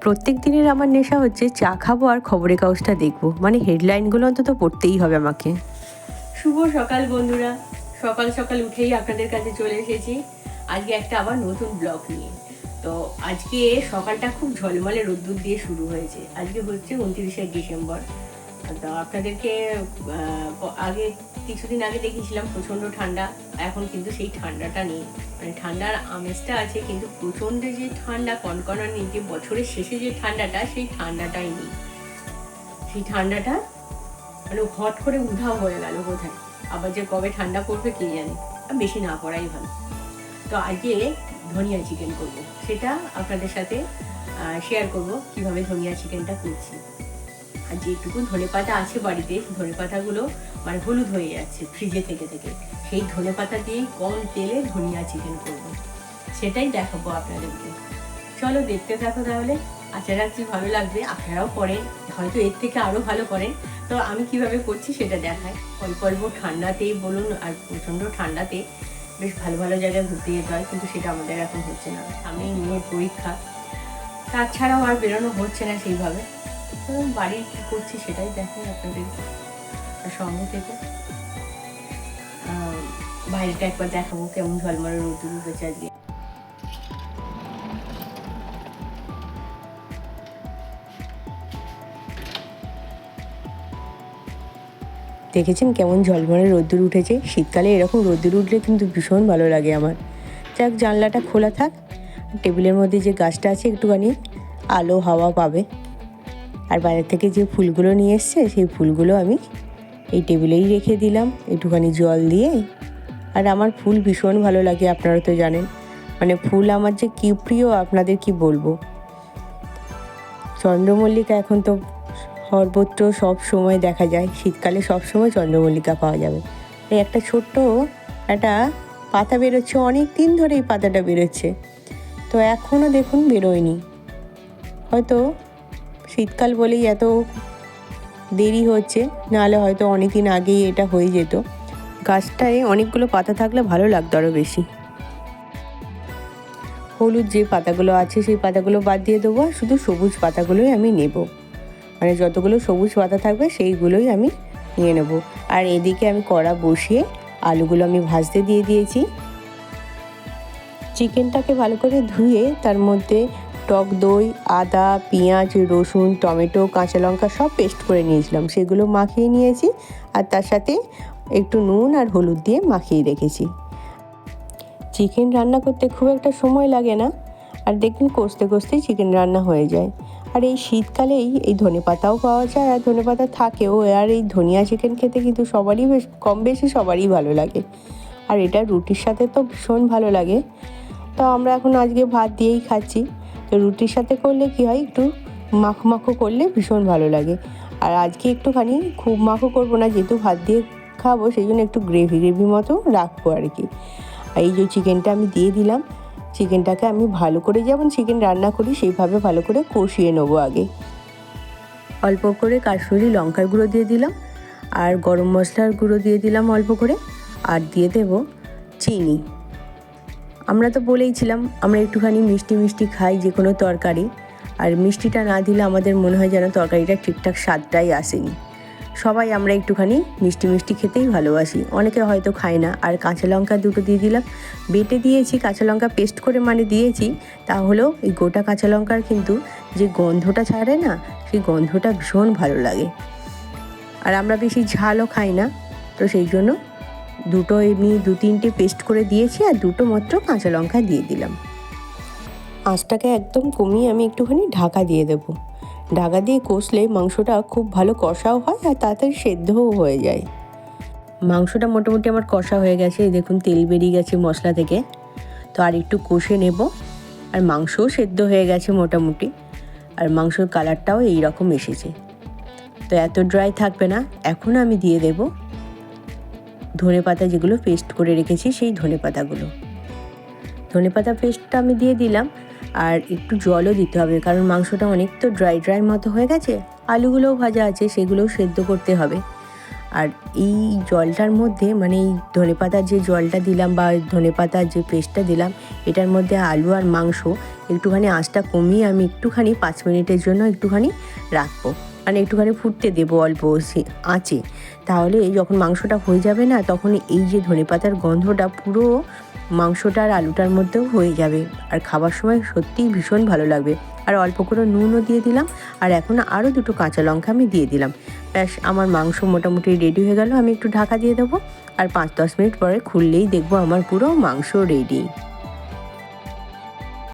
প্রত্যেক দিনের আমার নেশা হচ্ছে চা খাবো আর খবরের কাগজটা দেখবো, মানে হেডলাইনগুলো অন্তত পড়তেই হবে আমাকে। শুভ সকাল বন্ধুরা, সকাল সকাল উঠেই আপনাদের কাছে চলে এসেছি আজকে একটা আবার নতুন ব্লগ নিয়ে। তো আজকে সকালটা খুব ঝলমলে রোদ্দুর দিয়ে শুরু হয়েছে। আজকে হচ্ছে 29শে ডিসেম্বর। তো আপনাদেরকে আগে কিছুদিন আগে দেখিয়েছিলাম প্রচণ্ড ঠান্ডা, এখন কিন্তু সেই ঠান্ডাটা নেই। মানে ঠান্ডার আমেজটা আছে, কিন্তু প্রচণ্ড যে ঠান্ডা কনকনানি, যে বছরের শেষে যে ঠান্ডাটা, সেই ঠান্ডাটাই নেই। সেই ঠান্ডাটা মানে হট করে উধাও হয়ে গেল কোথায়। আবার যে কবে ঠান্ডা পড়বে কে জানে, বেশি না পড়াই ভালো। তো আজকে ধনিয়া চিকেন করব, সেটা আপনাদের সাথে শেয়ার করব কিভাবে ধনিয়া চিকেনটা করছি। আর যেটুকু ধনেপাতা আছে বাড়িতে, ধনেপাতাগুলো মানে হলুদ হয়ে যাচ্ছে ফ্রিজে থেকে থেকে, সেই ধনেপাতা দিয়েই কম তেলে ধনিয়া চিকেন করব, সেটাই দেখাবো আপনাদেরকে। চলো দেখতে থাকো তাহলে। আশা রাখছি ভালো লাগবে। আপনারাও করেন, হয়তো এর থেকে আরও ভালো করেন। তো আমি কিভাবে করছি সেটা দেখায়। অল্প অল্প ঠান্ডাতেই বলুন আর প্রচণ্ড ঠান্ডাতে বেশ ভালো ভালো জায়গায় ঘুরতে যেতে হয়, কিন্তু সেটা আমাদের এখন হচ্ছে না। সামনেই মেয়ের পরীক্ষা, তাছাড়াও আর বেরোনো হচ্ছে না সেইভাবে। তো বাড়ির কী করছি সেটাই দেখাই আপনাদের সঙ্গে থেকে। বাইরেটা একবার দেখাবো কেমন ঝলমলে রোদ্দুর উঠেছে আজকে। দেখেছেন কেমন ঝলমলে রোদ্দুর উঠেছে। শীতকালে এরকম রোদ্দুর উঠলে কিন্তু ভীষণ ভালো লাগে আমার। যাক, জানলাটা খোলা থাক, টেবিলের মধ্যে যে গাছটা আছে একটুখানি আলো হাওয়া পাবে। আর বাইরে থেকে যে ফুলগুলো নিয়ে এসছে সেই ফুলগুলো আমি এই টেবিলেই রেখে দিলাম একটুখানি জল দিয়ে। আর আমার ফুল ভীষণ ভালো লাগে, আপনারা তো জানেন। মানে ফুল আমার যে কী প্রিয় আপনাদের কি বলবো। চন্দ্রমল্লিকা এখন তো সর্বত্র সব সময় দেখা যায়, শীতকালে সব সময় চন্দ্রমল্লিকা পাওয়া যাবে। এই একটা ছোট্ট একটা পাতা বেরোচ্ছে, অনেক দিন ধরে এই পাতাটা বেরোচ্ছে, তো এখনও দেখুন বেরোয়নি। হয়তো শীতকাল বলেই এত দেরি হচ্ছে, নাহলে হয়তো অনেক দিন আগেই এটা হয়ে যেত। গাছটায় অনেকগুলো পাতা থাকলে ভালো লাগতো আরও বেশি। হলুদ যে পাতাগুলো আছে সেই পাতাগুলো বাদ দিয়ে দেবো, আর শুধু সবুজ পাতাগুলোই আমি নেব। মানে যতগুলো সবুজ পাতা থাকবে সেইগুলোই আমি নিয়ে নেব। আর এদিকে আমি কড়া বসিয়ে আলুগুলো আমি ভাজতে দিয়ে দিয়েছি। চিকেনটাকে ভালো করে ধুয়ে তার মধ্যে টক দই, আদা, পেঁয়াজ, রসুন, টমেটো, কাঁচা লঙ্কা সব পেস্ট করে নিয়েছিলাম, সেগুলো মাখিয়ে নিয়েছি। আর তার সাথে একটু নুন আর হলুদ দিয়ে মাখিয়ে রেখেছি। চিকেন রান্না করতে খুব একটা সময় লাগে না, আর দেখুন কষতে কষতেই চিকেন রান্না হয়ে যায়। আর এই শীতকালেই এই ধনেপাতাও পাওয়া যায়, আর ধনেপাতা থাকেও। আর এই ধনিয়া চিকেন খেতে কিন্তু সবারই কম বেশি সবারই ভালো লাগে। আর এটা রুটির সাথে তো ভীষণ ভালো লাগে। তো আমরা এখন আজকে ভাত দিয়েই খাচ্ছি। তো রুটির সাথে করলে কি হয়, একটু মাখো মাখো করলে ভীষণ ভালো লাগে। আর আজকে একটুখানি খুব মাখো করবো না, যেহেতু ভাত দিয়ে খাবো, সেই জন্য একটু গ্রেভি মতো রাখবো আর কি। আর এই যে চিকেনটা আমি দিয়ে দিলাম, চিকেনটাকে আমি ভালো করে যেমন চিকেন রান্না করি সেইভাবে ভালো করে কষিয়ে নেবো আগে। অল্প করে কাশ্মীরি লঙ্কার গুঁড়ো দিয়ে দিলাম, আর গরম মশলার গুঁড়ো দিয়ে দিলাম অল্প করে, আর দিয়ে দেব চিনি। আমরা তো বলেইছিলাম আমরা একটুখানি মিষ্টি মিষ্টি খাই যে কোনো তরকারি, আর মিষ্টিটা না দিলে আমাদের মনে হয় যেন তরকারিটা ঠিকঠাক স্বাদটাই আসেনি। সবাই আমরা একটুখানি মিষ্টি মিষ্টি খেতেই ভালোবাসি, অনেকে হয়তো খায় না। আর কাঁচা লঙ্কা দুটো দিয়ে দিলাম, বেটে দিয়েছি, কাঁচা লঙ্কা পেস্ট করে মানে দিয়েছি। তাহলেও এই গোটা কাঁচা লঙ্কার কিন্তু যে গন্ধটা ছাড়ে না, সেই গন্ধটা ভীষণ ভালো লাগে। আর আমরা বেশি ঝালও খাই না, তো সেই জন্য দুটো এমনি 2-3টে পেস্ট করে দিয়েছি, আর দুটো মাত্র কাঁচা লঙ্কা দিয়ে দিলাম। আঁচটাকে একদম কমিয়ে আমি একটুখানি ঢাকা দিয়ে দেবো। ঢাকা দিয়ে কষলে মাংসটা খুব ভালো কষাও হয়, আর তাড়াতাড়ি সেদ্ধও হয়ে যায়। মাংসটা মোটামুটি আমার কষা হয়ে গেছে, দেখুন তেল বেরিয়ে গেছে মশলা থেকে। তো আর একটু কষে নেব। আর মাংসও সেদ্ধ হয়ে গেছে মোটামুটি, আর মাংসর কালারটাও এইরকম এসেছে। তো এত ড্রাই থাকবে না। এখন আমি দিয়ে দেব ধনেপাতা, যেগুলো পেস্ট করে রেখেছি সেই ধনেপাতাগুলো। ধনেপাতা পেস্টটা আমি দিয়ে দিলাম, আর একটু জলও দিতে হবে, কারণ মাংসটা অনেক তো ড্রাই মতো হয়ে গেছে। আলুগুলোও ভাজা আছে, সেগুলোও সেদ্ধ করতে হবে। আর এই জলটার মধ্যে, মানে এই ধনেপাতার যে জলটা দিলাম বা ধনেপাতার যে পেস্টটা দিলাম, এটার মধ্যে আলু আর মাংস একটুখানি আঁচটা কমিয়ে আমি একটুখানি 5 মিনিটের জন্য একটুখানি রাখবো, মানে একটুখানি ফুটতে দেবো অল্প আঁচে। তাহলে যখন মাংসটা হয়ে যাবে না, তখন এই যে ধনেপাতার গন্ধটা পুরো মাংসটা আর আলুটার মধ্যেও হয়ে যাবে, আর খাবার সময় সত্যিই ভীষণ ভালো লাগবে। আর অল্প করে নুনও দিয়ে দিলাম, আর এখন আরও 2 কাঁচা লঙ্কা আমি দিয়ে দিলাম। ব্যাস, আমার মাংস মোটামুটি রেডি হয়ে গেল। আমি একটু ঢাকা দিয়ে দেবো, আর 5-10 মিনিট পরে খুললেই দেখবো আমার পুরো মাংস রেডি।